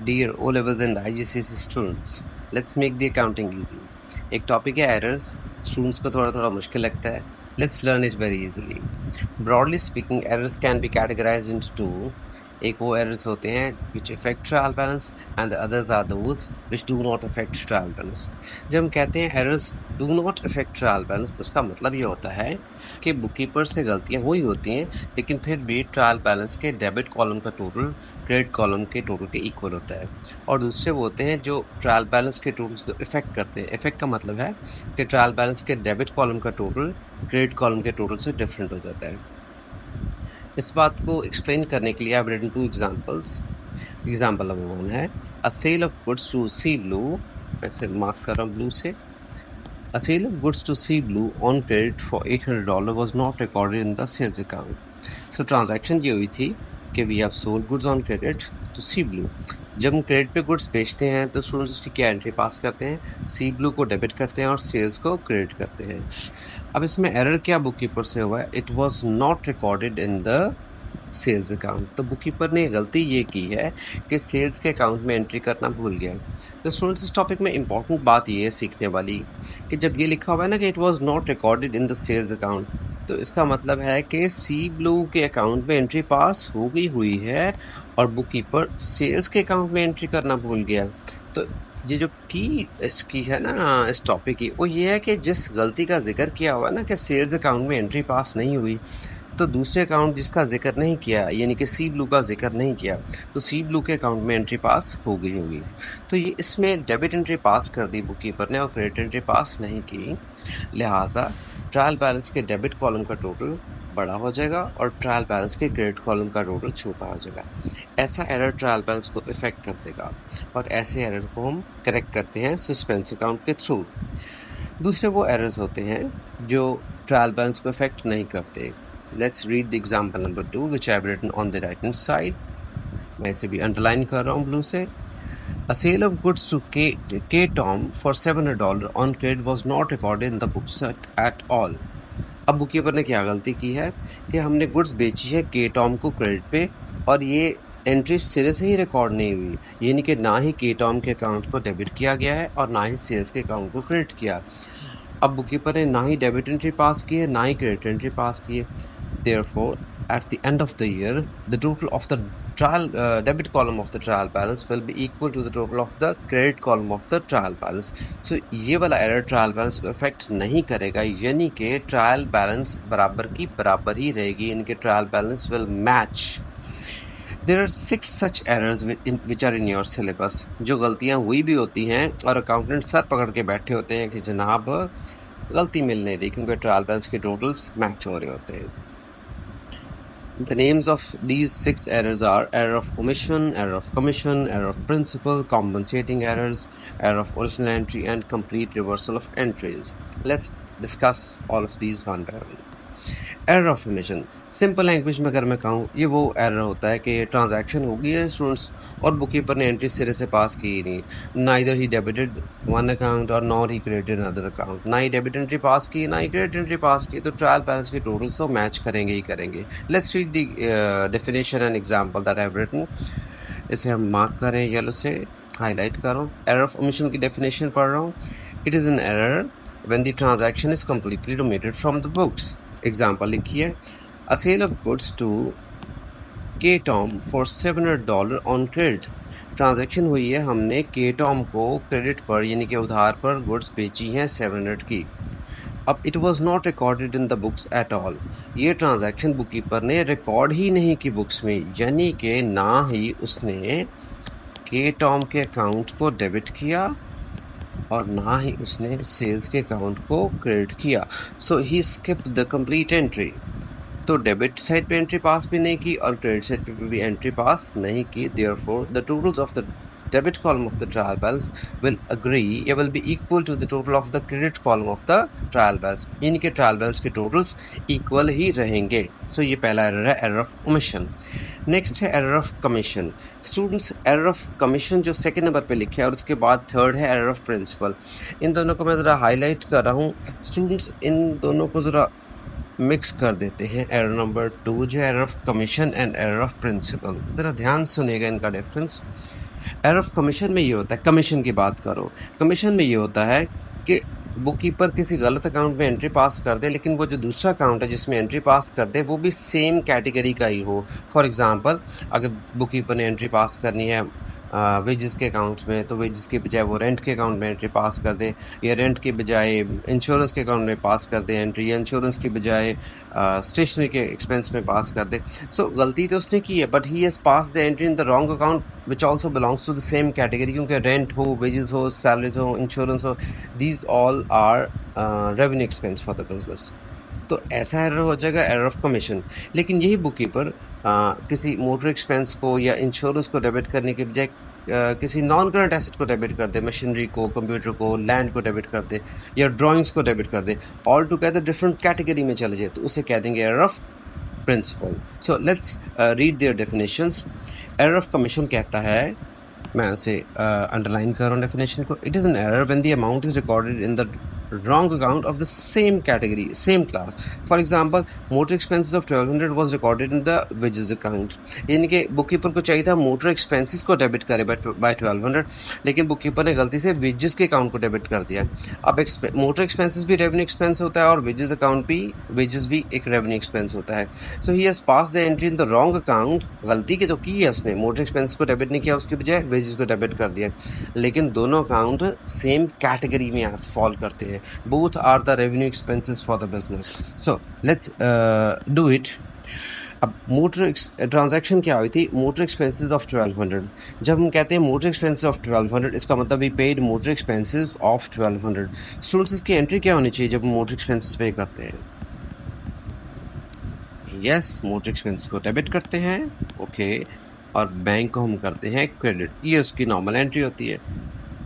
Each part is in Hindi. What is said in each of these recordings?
Dear O levels and IGCSE students, let's make the accounting easy. एक टॉपिक है errors, students को थोड़ा मुश्किल लगता है. Let's learn it very easily. Broadly speaking, errors can be categorized into two. एक वो errors होते हैं which affect trial balance and the others are those which do not affect trial balance. जब हम कहते हैं errors do not affect trial balance तो उसका मतलब ये होता है कि बुककीपर से गलतियाँ हुई होती हैं लेकिन फिर भी ट्रायल बैलेंस के डेबिट कॉलम का टोटल क्रेडिट कॉलम के टोटल के इक्वल होता है. और दूसरे वो होते हैं जो ट्रायल बैलेंस के टोटल्स को इफेक्ट करते हैं. इफेक्ट का मतलब है कि ट्रायल बैलेंस के डेबिट कॉलम का टोटल क्रेडिट कॉलम के टोटल से डिफरेंट हो जाता है. इस बात को एक्सप्लेन करने के लिए I have written two examples. Example number 1 है a sale of goods to C blue. ऐसे मार्क कर रहा हूँ ब्लू से. A sale of goods to Sea Blue on credit for $800 was not recorded in the sales account. So transaction ये हुई थी कि we have sold goods on credit to Sea Blue. जब हम क्रेडिट पे गुड्स बेचते हैं तो स्टूडेंट्स उसकी क्या एंट्री पास करते हैं, सी ब्लू को डेबिट करते हैं और सेल्स को क्रेडिट करते हैं. अब इसमें एरर क्या बुककीपर से हुआ है, it was not recorded in the sales account. तो बुककीपर ने गलती ये की है कि सेल्स के अकाउंट में एंट्री करना भूल गया. तो स्टूडेंट्स इस टॉपिक में इंपॉर्टेंट बात ये है सीखने वाली कि जब ये लिखा हुआ है ना कि it was not recorded in the sales account, तो इसका मतलब है कि सी ब्लू के अकाउंट में एंट्री पास हो गई हुई है और बुककीपर सेल्स के अकाउंट में एंट्री करना भूल गया. तो ये जो की इसकी है ना इस टॉपिक की, वो ये है कि जिस गलती का जिक्र किया हुआ है ना कि सेल्स अकाउंट में एंट्री पास नहीं हुई, तो दूसरे अकाउंट जिसका जिक्र नहीं किया यानी कि सी ब्लू का जिक्र नहीं किया, तो सी ब्लू के अकाउंट में एंट्री पास हो गई होगी. तो ये इसमें डेबिट एंट्री पास कर दी बुककीपर ने और क्रेडिट एंट्री पास नहीं की, लिहाजा ट्रायल बैलेंस के डेबिट कॉलम का टोटल बड़ा हो जाएगा और ट्रायल बैलेंस के क्रेडिट कॉलम का टोटल छोटा हो जाएगा. ऐसा एरर ट्रायल बैलेंस को इफेक्ट कर देगा और ऐसे एरर को हम करेक्ट करते हैं सस्पेंस अकाउंट के थ्रू. दूसरे वो एरर्स होते हैं जो ट्रायल बैलेंस को इफेक्ट नहीं करते. Let's read the example number 2 which I have written on the right hand side. मैं इसे भी अंडरलाइन कर रहा हूँ ब्लू से. A sale of goods to K Tom for $700 on credit was not recorded in the books at all. अब बुककीपर ने क्या गलती की है कि हमने गुड्स बेची है के टॉम को क्रेडिट पे और ये एंट्री सिरे से ही रिकॉर्ड नहीं हुई, यानी कि ना ही के टॉम के अकाउंट को डेबिट किया गया है और ना ही सेल्स के अकाउंट को क्रेडिट किया. अब बुककीपर ने ना ही डेबिट एंट्री पास की है ना ही क्रेडिट एंट्री पास की है. Therefore, at the end of the year, the total of the trial debit column of the trial balance will be equal to the total of the credit column of the trial balance. So ये वाला error trial balance को affect नहीं करेगा, यानी कि trial balance बराबर की बराबर ही रहेगी, यानी कि trial balance will match. There are 6 such errors which are in your syllabus. जो गलतियाँ हुई भी होती हैं और अकाउंटेंट सर पकड़ के बैठे होते हैं कि जनाब गलती मिल नहीं रही क्योंकि ट्रायल बैलेंस के टोटल्स मैच हो रहे होते हैं. The names of these 6 errors are error of omission, error of commission, error of principal, compensating errors, error of original entry, and complete reversal of entries. Let's discuss all of these one by one. Error of omission, simple language में अगर मैं कहूँ, ये वो एरर होता है कि ट्रांजैक्शन हो गई है स्टूडेंट्स और बुककीपर ने एंट्री सिरे से पास की ही नहीं. नाइदर ही डेबिटेड वन अकाउंट और नॉर ही क्रेडिटेड अदर अकाउंट. ना ही डेबिट एंट्री पास की ना ही क्रेडिट एंट्री पास की, तो ट्रायल बैलेंस के टोटल्स तो मैच करेंगे ही करेंगे. Let's read the definition and example that I have written. इसे हम मार्क करें येलो से, हाईलाइट कर रहा हूँ. एरर ऑफ ओमिशन की डेफिनेशन पढ़ रहा हूँ. It is an error when the transaction is completely omitted from the books. Example लिखिए. अ सेल ऑफ गुड्स टू के Tom for $700 on credit. Transaction हुई है, हमने के टॉम को क्रेडिट पर यानी कि उधार पर गुड्स बेची हैं 700 की. अब it was not recorded in the books at all. ये ट्रांजैक्शन बुककीपर ने रिकॉर्ड ही नहीं की बुक्स में, यानी कि ना ही उसने के टॉम के अकाउंट को डेबिट किया और ना ही उसने सेल्स के अकाउंट को क्रेडिट किया. सो ही स्किप्ड द कंप्लीट एंट्री. तो डेबिट साइड पे एंट्री पास भी नहीं की और क्रेडिट साइड पे भी एंट्री पास नहीं की. Therefore the totals of the debit column of the trial balance will be equal to the total of the credit column of the trial balance, यानी कि ट्रायल बैलेंस के टोटल्स इक्वल ही रहेंगे. सो ये पहला एरर है, एरर ऑफ ओमिशन. नेक्स्ट है error of commission. Students, error of commission जो सेकंड नंबर पे लिखे है और उसके बाद थर्ड है एरर ऑफ प्रिंसिपल. इन दोनों को मैं ज़रा हाईलाइट कर रहा हूँ. स्टूडेंट्स, इन दोनों को ज़रा मिक्स कर देते हैं. एरर नंबर 2 जो error of commission and error of principle, ज़रा ध्यान सुनिएगा इनका डिफरेंस. एरर ऑफ कमीशन में ये होता है, कमीशन की बात करो, कमीशन में ये होता है कि बुक कीपर किसी गलत अकाउंट में एंट्री पास कर दे, लेकिन वो जो दूसरा अकाउंट है जिसमें एंट्री पास कर दे वो भी सेम कैटेगरी का ही हो। फॉर एग्जांपल, अगर बुक कीपर ने एंट्री पास करनी है वेजेस के अकाउंट में, तो वेजेस के बजाय वो रेंट के अकाउंट में एंट्री पास कर दे, या रेंट के बजाय इंश्योरेंस के अकाउंट में पास कर दे एंट्री, या इंश्योरेंस के बजाय स्टेशनरी के एक्सपेंस में पास कर दे। सो गलती तो उसने की है, but he has pass the entry in the wrong account which also belongs to the same category, क्योंकि रेंट हो, वेजेस हो, सैलरीज हो, इंश्योरेंस हो, these all are revenue expense for the business. तो ऐसा एरर हो जाएगा, एरर ऑफ कमीशन। लेकिन यही बुक कीपर किसी मोटर एक्सपेंस को या इंश्योरेंस को डेबिट करने के बजाय किसी नॉन करंट एसेट को डेबिट कर दे, मशीनरी को, कंप्यूटर को, लैंड को डेबिट कर दे, या ड्राइंग्स को डेबिट कर दे, ऑल टुगेदर डिफरेंट कैटेगरी में चले जाए, तो उसे कह देंगे error of principle. So let's read their definitions. Error of commission कहता है, मैं उसे अंडरलाइन कर रहा हूँ डेफिनेशन को, it is an error when the amount is recorded in the wrong account of the same category, same class. For example, motor expenses of 1200 was recorded in the wages account. यानी कि बुककीपर को चाहिए था मोटर एक्सपेंसेस को डेबिट करे बाय 1200, लेकिन बुककीपर ने गलती से वेजेस के अकाउंट को डेबिट कर दिया। अब मोटर एक्सपेंसेस भी रेवेन्यू एक्सपेंस होता है और वेजेस अकाउंट भी, वेजेस भी एक रेवेन्यू एक्सपेंस होता है। So he has pass the entry in the wrong account. गलती की तो की है उसने, मोटर एक्सपेंसेस को डेबिट नहीं किया, उसके बजाय वेजेस को डेबिट कर दिया, लेकिन दोनों अकाउंट सेम कैटेगरी में फॉल करते हैं। Both are the revenue expenses for the business. So let's do it. अब मोटर ट्रांजैक्शन क्या हुई थी? Motor expenses of 1200। जब हम कहते हैं मोटर एक्सपेंसेस ऑफ 1200, इसका मतलब we paid motor expenses of 1200। Students, इसकी एंट्री क्या होनी चाहिए जब हम मोटर एक्सपेंसेस पे करते हैं? यस, मोटर एक्सपेंसेस को डेबिट करते हैं, ओके, और बैंक को हम करते हैं क्रेडिट। ये उसकी नॉर्मल एंट्री होती है।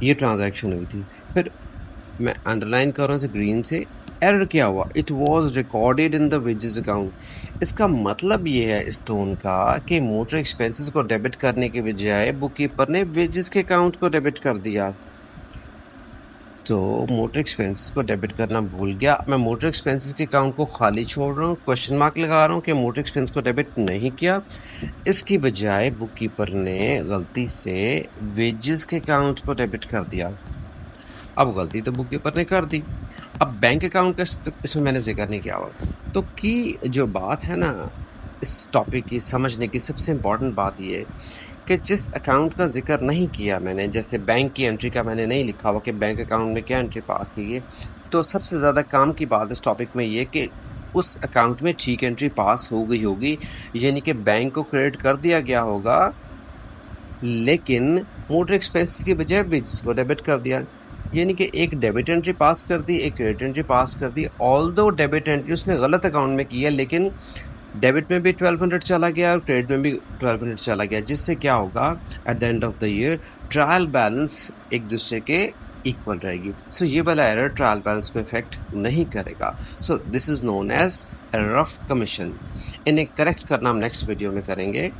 ये ट्रांजैक्शन हुई थी। फिर मैं अंडरलाइन कर रहा हूँ इसे ग्रीन से। एरर क्या हुआ? It was recorded in the wages account. इसका मतलब ये है इस टोन का कि मोटर एक्सपेंसेस को डेबिट करने के बजाय बुककीपर ने वेजेस के अकाउंट को डेबिट कर दिया। तो मोटर एक्सपेंसेस को डेबिट करना भूल गया। मैं मोटर एक्सपेंसेस के अकाउंट को खाली छोड़ रहा हूँ, क्वेश्चन मार्क लगा रहा हूँ कि मोटर एक्सपेंस को डेबिट नहीं किया। इसकी बजाय बुककीपर ने गलती से वेजेस के अकाउंट को डेबिट कर दिया। अब गलती तो बुककीपर ने कर दी। अब बैंक अकाउंट का इसमें मैंने जिक्र नहीं किया हुआ। तो की जो बात है ना, इस टॉपिक की समझने की सबसे इम्पॉर्टेंट बात ये कि जिस अकाउंट का जिक्र नहीं किया मैंने, जैसे बैंक की एंट्री का मैंने नहीं लिखा हुआ कि बैंक अकाउंट में क्या एंट्री पास की है, तो सबसे ज़्यादा काम की बात इस टॉपिक में ये कि उस अकाउंट में ठीक एंट्री पास हो गई होगी, यानी कि बैंक को क्रेडिट कर दिया गया होगा, लेकिन मोटर एक्सपेंसेस की बजाय वेजेस को डेबिट कर दिया। यानी कि एक डेबिट एंट्री पास कर दी, एक क्रेडिट एंट्री पास कर दी। ऑल्दो डेबिट एंट्री उसने गलत अकाउंट में की है, लेकिन डेबिट में भी 1200 चला गया और क्रेडिट में भी 1200 चला गया, जिससे क्या होगा at the end of the year trial balance एक दूसरे के इक्वल रहेगी। सो ये वाला एरर ट्रायल बैलेंस को इफेक्ट नहीं करेगा। So this is known as error of commission. इन्हें करेक्ट करना हम नेक्स्ट वीडियो में करेंगे।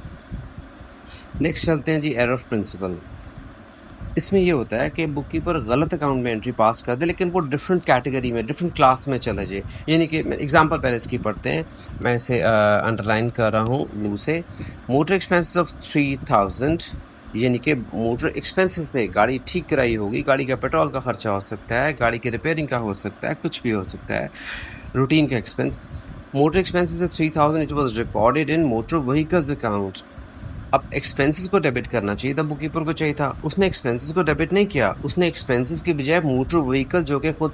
नेक्स्ट चलते हैं जी, एरर ऑफ प्रिंसिपल। इसमें ये होता है कि बुककीपर गलत अकाउंट में एंट्री पास कर दे, लेकिन वो डिफरेंट कैटेगरी में, डिफरेंट क्लास में चले जाए। यानी कि एग्जांपल पहले इसकी पढ़ते हैं, मैं इसे अंडरलाइन कर रहा हूँ ब्लू से। मोटर एक्सपेंसेस ऑफ 3000, यानी कि मोटर एक्सपेंसेस थे, गाड़ी ठीक कराई होगी, गाड़ी का पेट्रोल का खर्चा हो सकता है, गाड़ी की रिपेयरिंग का हो सकता है, कुछ भी हो सकता है, रूटीन का expense. Motor expenses of 3000, it was recorded in motor vehicles account. अब एक्सपेंसेस को डेबिट करना चाहिए था, बुककीपर को चाहिए था, उसने एक्सपेंसेस को डेबिट नहीं किया। उसने एक्सपेंसेस के बजाय मोटर व्हीकल, जो कि खुद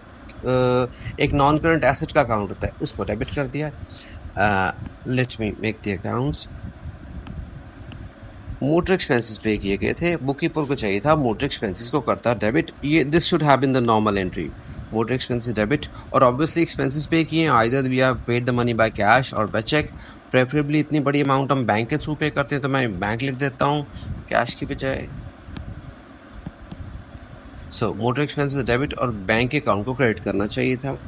एक नॉन करंट एसेट का अकाउंट होता है, उसको डेबिट कर दिया। Let me make the accounts. Motor expenses पे किए गए थे, बुककीपर को चाहिए था मोटर एक्सपेंसेस को करता डेबिट। ये this should have been the normal entry, motor expenses debit. और ऑब्वियसली एक्सपेंसेस पे किए हैं, either we have paid the money by cash और बाय चेक। प्रेफरेबली इतनी बड़ी अमाउंट हम बैंक के थ्रू पे करते हैं, तो मैं बैंक लिख देता हूँ कैश की बजाय। सो मोटर एक्सपेंसेस डेबिट और बैंक के अकाउंट को क्रेडिट करना चाहिए था।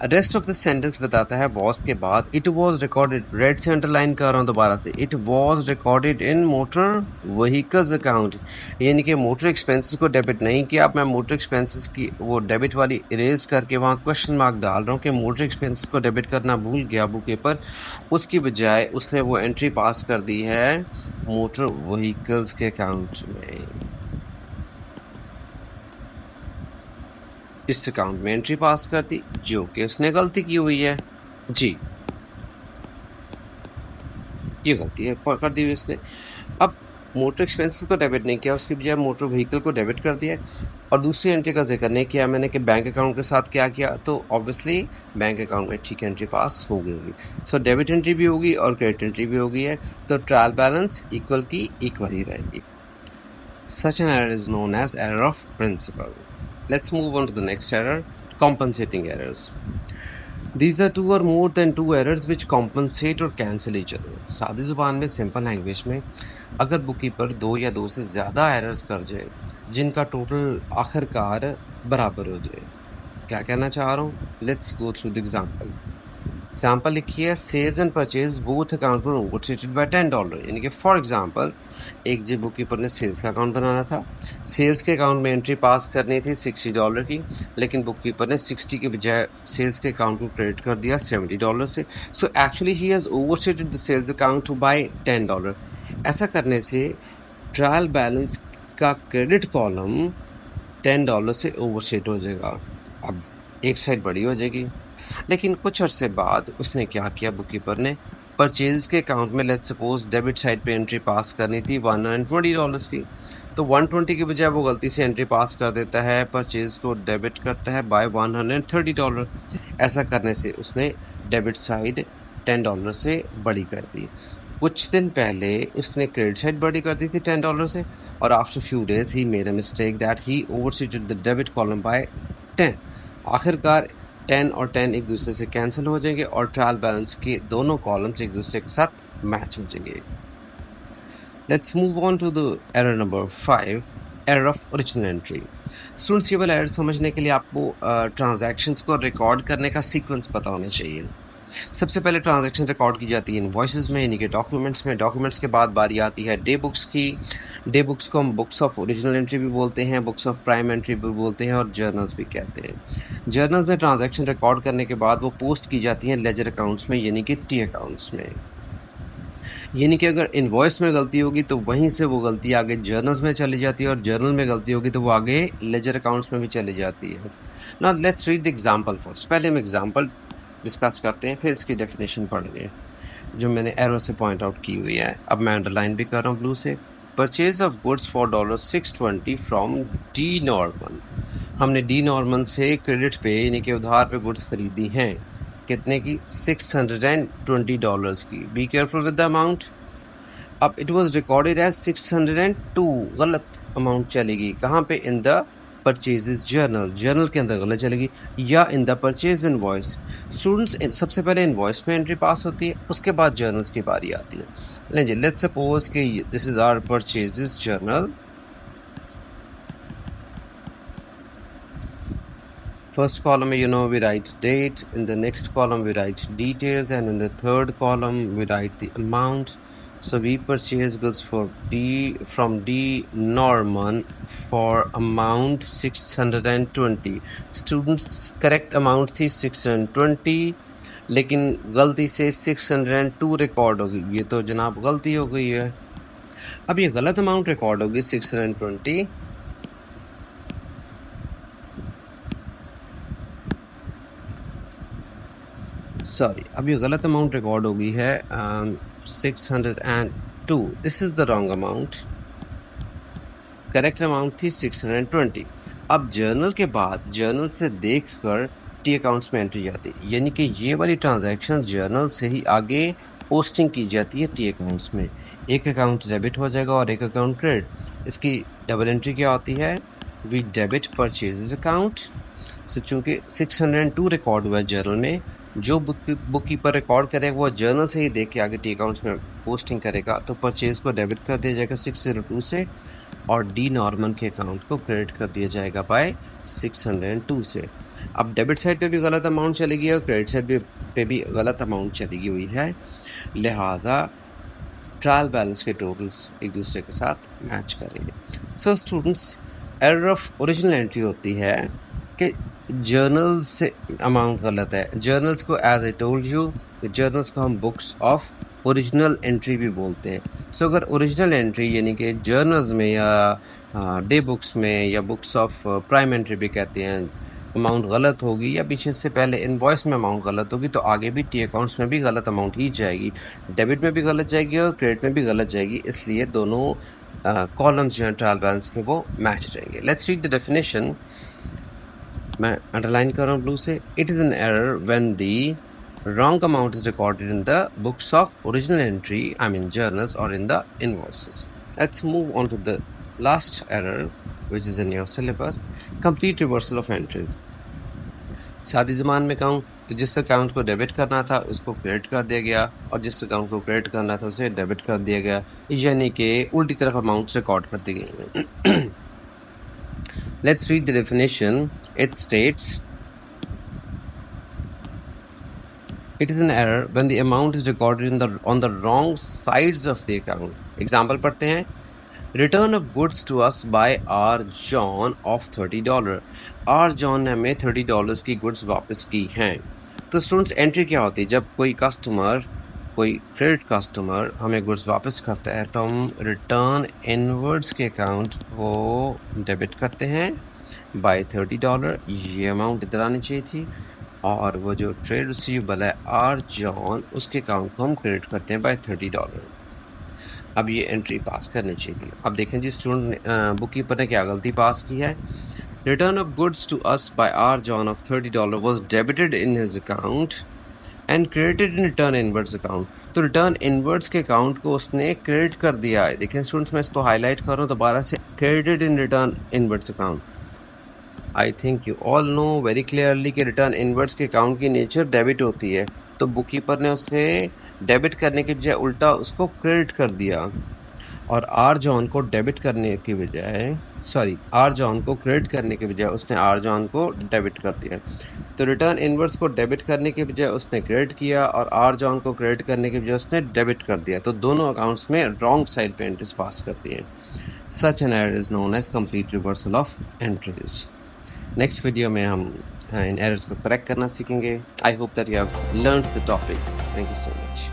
रेस्ट ऑफ द सेंटेंस बताता है वॉज के बाद इट वॉज रिकॉर्डेड, रेड से अंडरलाइन कर रहा हूँ दोबारा से, it was recorded in motor vehicles account. यानी कि मोटर एक्सपेंसेस को डेबिट नहीं किया। अब मैं मोटर एक्सपेंसेस की वो डेबिट वाली इरेज करके वहाँ क्वेश्चन मार्क डाल रहा हूँ कि मोटर एक्सपेंसेस को डेबिट करना भूल गया बुककीपर, उसकी बजाय उसने वो एंट्री पास कर दी है मोटर व्हीकल्स के अकाउंट में, इस अकाउंट में एंट्री पास कर दी जो कि उसने गलती की हुई है। जी, ये गलती है कर दी हुई उसने। अब मोटर एक्सपेंसेस को डेबिट नहीं किया, उसकी बजाय मोटर व्हीकल को डेबिट कर दिया। और दूसरी एंट्री का जिक्र नहीं किया मैंने कि बैंक अकाउंट के साथ क्या किया, तो ऑब्वियसली बैंक अकाउंट में ठीक एंट्री पास हो गई होगी। सो डेबिट एंट्री भी होगी और क्रेडिट एंट्री भी होगी है, तो ट्रायल बैलेंस इक्वल की इक्वल ही रहेगी। Such an error is known as error of principle. Let's move on to the next error, compensating errors. These are two or more than two errors which compensate or cancel each other. सादी ज़ुबान में, सिंपल लैंग्वेज में, अगर बुककीपर दो या दो से ज़्यादा एरर्स कर जाए जिनका टोटल आखिरकार बराबर हो जाए। क्या कहना चाह रहा हूँ, let's go through the example. Example लिखिए, sales and purchase both account were overstated by $10। यानी कि फॉर एग्जाम्पल एक जी बुककीपर ने सेल्स का अकाउंट बनाना था, सेल्स के अकाउंट में एंट्री पास करनी थी $60 की, लेकिन बुककीपर ने 60 के बजाय सेल्स के अकाउंट को क्रेडिट कर दिया $70 से। So actually he has overstated the sales account to by $10। ऐसा करने से ट्रायल बैलेंस का क्रेडिट कॉलम $10 से ओवरस्टेट हो जाएगा। अब एक साइड बड़ी हो जाएगी, लेकिन कुछ अरसे बाद उसने क्या किया, बुककीपर ने परचेज के अकाउंट में लेट्स सपोज डेबिट साइड पे एंट्री पास करनी थी $120 की, तो 120 के बजाय वो गलती से एंट्री पास कर देता है, परचेज को डेबिट करता है बाय $130। ऐसा करने से उसने डेबिट साइड $10 से बड़ी कर दी। कुछ दिन पहले उसने क्रेडिट साइड बड़ी कर दी थी $10 से, और after few days he made a mistake that he overstated the debit column by 10। आखिरकार 10 और 10 एक दूसरे से कैंसिल हो जाएंगे और ट्रायल बैलेंस के दोनों कॉलम्स एक दूसरे के साथ मैच हो जाएंगे। Let's move on to the error number 5, error of original entry. Students, ये वाला एरर समझने के लिए आपको ट्रांजैक्शंस को रिकॉर्ड करने का सीक्वेंस पता होना चाहिए। सबसे पहले ट्रांजैक्शन रिकॉर्ड की जाती है इनवॉइसेस में, यानी कि डॉक्यूमेंट्स में। डॉक्यूमेंट्स के बाद बारी आती है डे बुक्स की। डे बुक्स को हम बुक्स ऑफ ओरिजिनल एंट्री भी बोलते हैं, बुक्स ऑफ प्राइम एंट्री भी बोलते हैं, और जर्नल्स भी कहते हैं। जर्नल्स में ट्रांजैक्शन रिकॉर्ड करने के बाद वो पोस्ट की जाती हैं लेजर अकाउंट्स में, यानी कि टी अकाउंट्स में। यानी कि अगर इनवॉइस में गलती होगी तो वहीं से वो गलती आगे जर्नल्स में चली जाती है, और जर्नल में गलती होगी तो वो आगे लेजर अकाउंट्स में भी चली जाती है। Now let's read the example first. पहले हम एग्जांपल डिस्कस करते हैं, फिर इसकी डेफिनेशन पढ़ेंगे जो मैंने एरो से पॉइंट आउट की हुई है। अब मैं अंडरलाइन भी कर रहा हूँ ब्लू से। Purchase of goods for $620 from D Norman. हमने डी नॉर्मन से क्रेडिट पे यानी कि उधार पे गुड्स खरीदी हैं। कितने की? $620 की। Be careful with the amount. अब इट वाज रिकॉर्डेड एज 602, गलत अमाउंट चलेगी। कहाँ पे? In the purchases journal, journal के अंदर गलत चलेगी, या in the purchase invoice. Students, सबसे पहले इनवॉइस में एंट्री पास होती है, उसके बाद जर्नल्स की बारी आती है। लेंगे लेट्स सपोज कि this is our purchases journal. First column, we write date. In the next column, we write details. And in the third column, we write the amount. So we purchase goods from D Norman for amount 620. Students, correct amount थी 620, लेकिन गलती से 602 रिकॉर्ड हो गई। ये तो जनाब गलती हो गई है। अब ये गलत अमाउंट रिकॉर्ड होगी 620। सॉरी, अब ये गलत अमाउंट रिकॉर्ड हो गई है 602। This is the wrong amount. Correct amount थी 620। अब जर्नल के बाद जर्नल से देखकर टी अकाउंट्स में एंट्री जाती है, यानी कि ये वाली ट्रांजैक्शन जर्नल से ही आगे पोस्टिंग की जाती है टी अकाउंट्स में। एक अकाउंट डेबिट हो जाएगा और एक अकाउंट क्रेडिट। इसकी डबल एंट्री क्या होती है? We debit purchases account. So चूँकि 602 रिकॉर्ड हुआ है जर्नल में, जो बुक कीपर रिकॉर्ड करेगा वो जर्नल से ही देख के आगे टी अकाउंट्स में पोस्टिंग करेगा, तो परचेज को डेबिट कर दिया जाएगा 602 से, और डी नॉर्मन के अकाउंट को क्रेडिट कर दिया जाएगा बाय 602 से। अब डेबिट साइड पे भी गलत अमाउंट चलेगी और क्रेडिट साइड पे भी गलत अमाउंट चलेगी हुई है, लिहाजा ट्रायल बैलेंस के टोटल्स एक दूसरे के साथ मैच करेंगे। So students, error of original entry होती है कि जर्नल्स से अमाउंट गलत है। जर्नल्स को, as I told you, journals को हम बुक्स ऑफ ओरिजिनल एंट्री भी बोलते हैं। सो अगर ओरिजिनल एंट्री यानी कि जर्नल्स में या डे बुक्स में या बुक्स ऑफ प्राइम एंट्री भी कहते हैं, अमाउंट गलत होगी या पीछे से पहले इनवॉइस में अमाउंट गलत होगी तो आगे भी टी अकाउंट्स में भी गलत अमाउंट ही जाएगी, डेबिट में भी गलत जाएगी और क्रेडिट में भी गलत जाएगी, इसलिए दोनों कॉलम्स जो हैं ट्रायल बैलेंस के वो मैच रहेंगे। Let's read the definition. मैं अंडरलाइन कर रहा हूँ ब्लू से। It is an error when the wrong amount is recorded in the books of original entry, I mean journals, or in the invoices. Let's move on to the last error, which is in your syllabus, complete reversal of entries. सादी ज़ुबान में कहूँ तो जिस अकाउंट को डेबिट करना था उसको क्रेडिट कर दिया गया और जिस अकाउंट को क्रेडिट करना था उसे डेबिट कर दिया गया, यानी कि उल्टी तरफ अमाउंट्स रिकॉर्ड कर दी गई हैं। Let's read the definition. It states it is an error when the amount is recorded on the wrong sides of the account. Example पढ़ते हैं। Return of goods to us by R. John of $30. R. John ने हमें $30 की गुड्स वापस की हैं। तो स्टूडेंट्स एंट्री क्या होती है? जब कोई क्रेडिट कस्टमर हमें गुड्स वापस करता है तो हम रिटर्न इनवर्ड्स के अकाउंट को डेबिट करते हैं बाय $30। ये अमाउंट इधर आनी चाहिए थी और वो जो ट्रेड रिसीवेबल है आर जॉन उसके अकाउंट को हम क्रेडिट करते हैं बाय $30। अब ये एंट्री पास करनी चाहिए थी। अब देखें जी स्टूडेंट बुक कीपर ने क्या गलती पास की है। Return of goods to us by R John of $30 was debited in his account and credited in return inwards account. तो रिटर्न इनवर्ड्स के अकाउंट को उसने क्रेडिट कर दिया है। देखें स्टूडेंट्स, मैं इसको हाईलाइट कर रहा हूँ दोबारा से, credited in return inwards account. I think you all know very clearly कि रिटर्न इनवर्ड्स के अकाउंट की नेचर डेबिट होती है, तो बुक कीपर ने उससे डेबिट करने के बजाय उल्टा उसको क्रेडिट कर दिया और आर जॉन को क्रेडिट करने के बजाय उसने आर जॉन को डेबिट कर दिया। तो रिटर्न इनवर्स को डेबिट करने के बजाय उसने क्रेडिट किया और आर जॉन को क्रेडिट करने के बजाय उसने डेबिट कर दिया, तो दोनों अकाउंट्स में रॉन्ग साइड पे एंट्रीज पास कर दी हैं। Such an error is known as complete reversal of entries. Next video में हम इन एरर्स को करेक्ट करना सीखेंगे। I hope that you have learned the topic. Thank you so much.